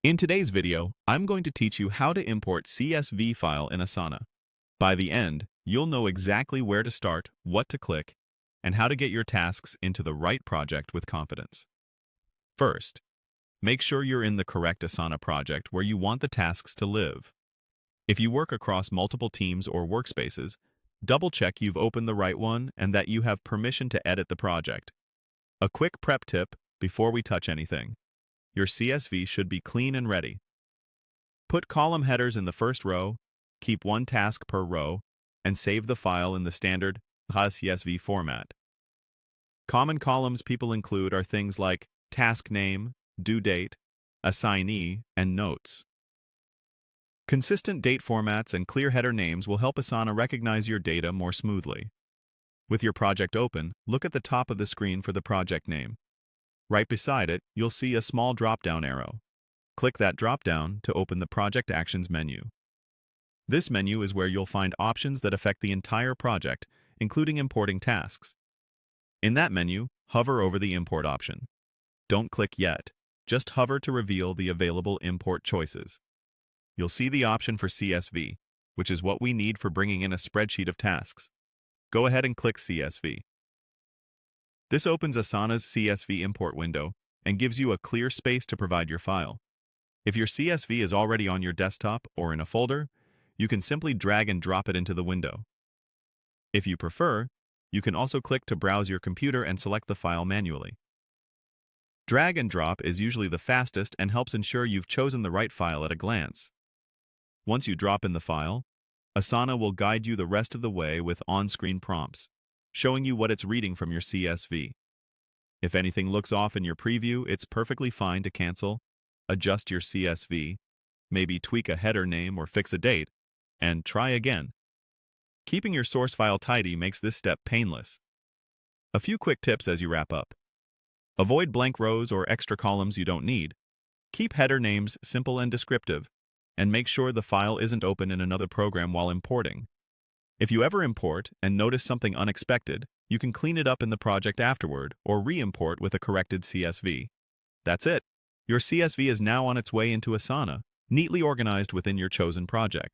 In today's video, I'm going to teach you how to import CSV file in Asana. By the end, you'll know exactly where to start, what to click, and how to get your tasks into the right project with confidence. First, make sure you're in the correct Asana project where you want the tasks to live. If you work across multiple teams or workspaces, double-check you've opened the right one and that you have permission to edit the project. A quick prep tip before we touch anything. Your CSV should be clean and ready. Put column headers in the first row, keep one task per row, and save the file in the standard CSV format. Common columns people include are things like task name, due date, assignee, and notes. Consistent date formats and clear header names will help Asana recognize your data more smoothly. With your project open, look at the top of the screen for the project name. Right beside it, you'll see a small drop-down arrow. Click that drop-down to open the Project Actions menu. This menu is where you'll find options that affect the entire project, including importing tasks. In that menu, hover over the Import option. Don't click yet. Just hover to reveal the available import choices. You'll see the option for CSV, which is what we need for bringing in a spreadsheet of tasks. Go ahead and click CSV. This opens Asana's CSV import window and gives you a clear space to provide your file. If your CSV is already on your desktop or in a folder, you can simply drag and drop it into the window. If you prefer, you can also click to browse your computer and select the file manually. Drag and drop is usually the fastest and helps ensure you've chosen the right file at a glance. Once you drop in the file, Asana will guide you the rest of the way with on-screen prompts, showing you what it's reading from your CSV. If anything looks off in your preview, it's perfectly fine to cancel, adjust your CSV, maybe tweak a header name or fix a date, and try again. Keeping your source file tidy makes this step painless. A few quick tips as you wrap up. Avoid blank rows or extra columns you don't need. Keep header names simple and descriptive, and make sure the file isn't open in another program while importing. If you ever import and notice something unexpected, you can clean it up in the project afterward or re-import with a corrected CSV. That's it. Your CSV is now on its way into Asana, neatly organized within your chosen project.